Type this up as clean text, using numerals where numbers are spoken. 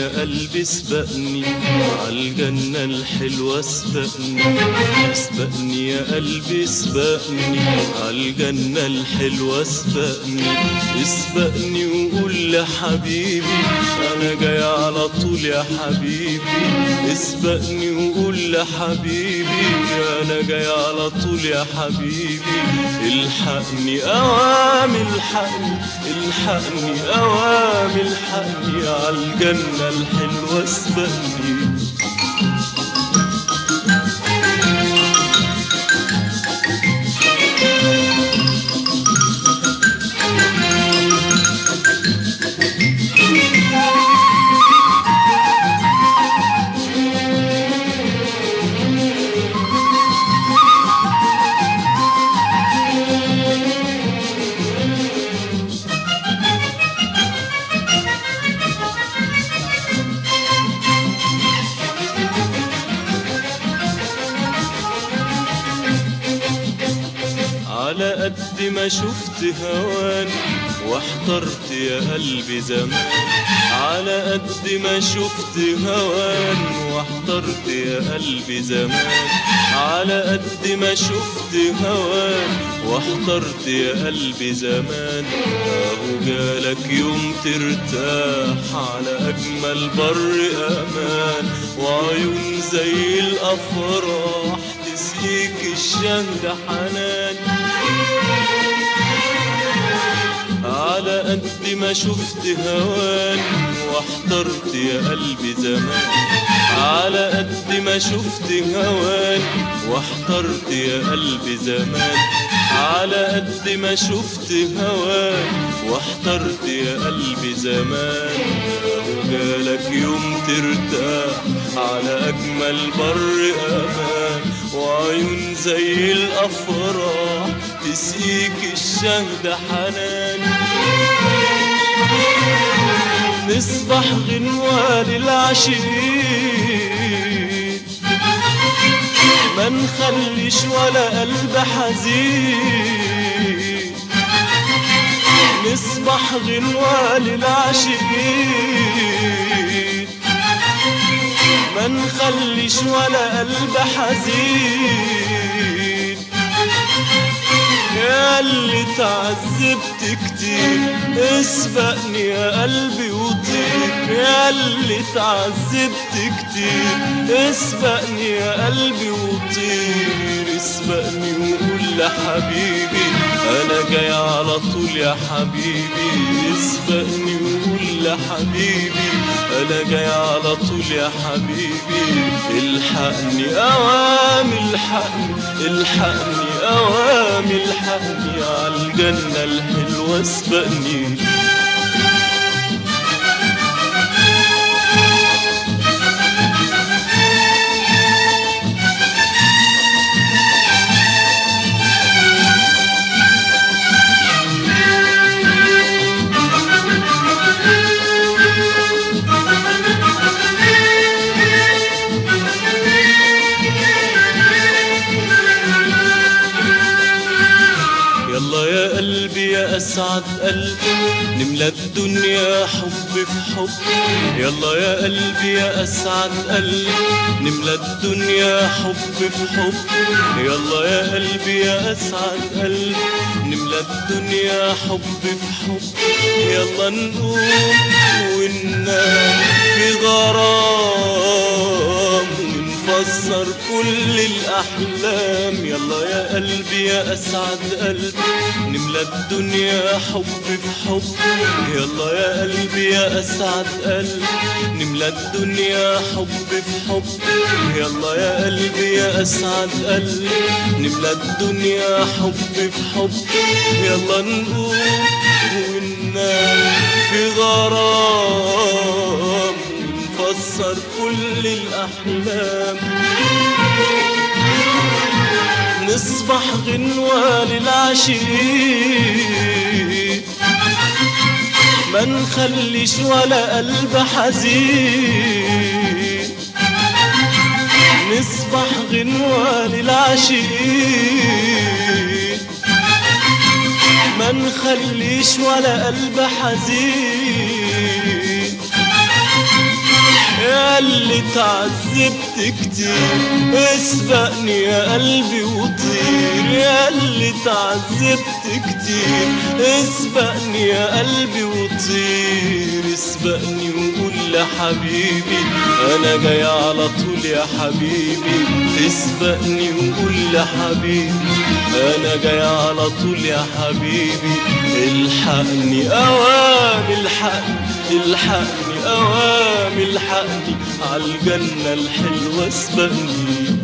يا قلبي اسبقني عالجنة الحلوة اسبقني، اسبقني يا قلبي اسبقني عالجنة الحلوة اسبقني، اسبقني وقول لحبيبي انا جاي على طول يا حبيبي، اسبقني وقول لحبيبي انا جاي على طول يا حبيبي، الحقني اوامي الحقني الحقني اوامي الحقني عالجنة الحلوة اسبقني. على قد ما شفت هوان واحترت يا قلبي زمان، على قد ما شفت هوان واحترت يا قلبي زمان، على قد ما شفت هوان واحترت يا قلبي زمان، اهو جالك يوم ترتاح على اجمل بر امان، وعيون زي الافراح تسقيك الشهد حنان، على قد ما شفت هوان واحترت يا قلبي زمان، على قد ما شفت هوان واحترت يا قلبي زمان، على قد ما شفت هوان واحترت يا قلبي زمان، اهو جالك يوم ترتاح على اجمل بر امان، وعيون زي الافراح تسقيك الشهد حنان، نصبح غنوة للعاشقين ما نخليش ولا قلب حزين، نصبح غنوة للعاشقين ما نخليش ولا قلب حزين، يا اللي تعذبت كتير اسبقني يا قلبي وطير، يا اللي تعذبت كتير اسبقني يا قلبي وطير، اسبقني وقول لحبيبي انا جاي على طول يا حبيبي، اسبقني وقول لحبيبي انا جاي على طول يا حبيبي، الحقني اوامي الحقني الحقني اوامي الحقني عالجنة الحلوة اسبقني. يلا يا قلبي يا أسعد قلب نملى الدنيا حب في حب، يلا يا قلبي يا أسعد قلب نملى الدنيا حب في حب، يلا يا قلبي يا أسعد قلب نملى الدنيا حب في حب، يلا نقوم وننام في غرام ونفسر كل الأحلام، يلا يا قلبي يا أسعد قلب نملى الدنيا حب في حب، يلا يا قلبي يا أسعد قلب نملى الدنيا حب في حب، يلا يا قلبي يا أسعد قلب نملى الدنيا حب في حب، يلا نقوم وننام في غرام ونفسر كل الأحلام، نصبح غنوة للعاشقين ما نخليش ولا قلب حزين، نصبح غنوة للعاشقين ما نخليش ولا قلب حزين، يا اللي تعذبت كتير اسبقني يا قلبي وطير، يا اللي تعذبت كتير اسبقني يا قلبي وطير، اسبقني وقول لحبيبي انا جاي على طول يا حبيبي، اسبقني وقول لحبيبي انا جاي على طول يا حبيبي، الحقني اوام الحقني اوام الحقني عالجنة الحلوة اسبقني.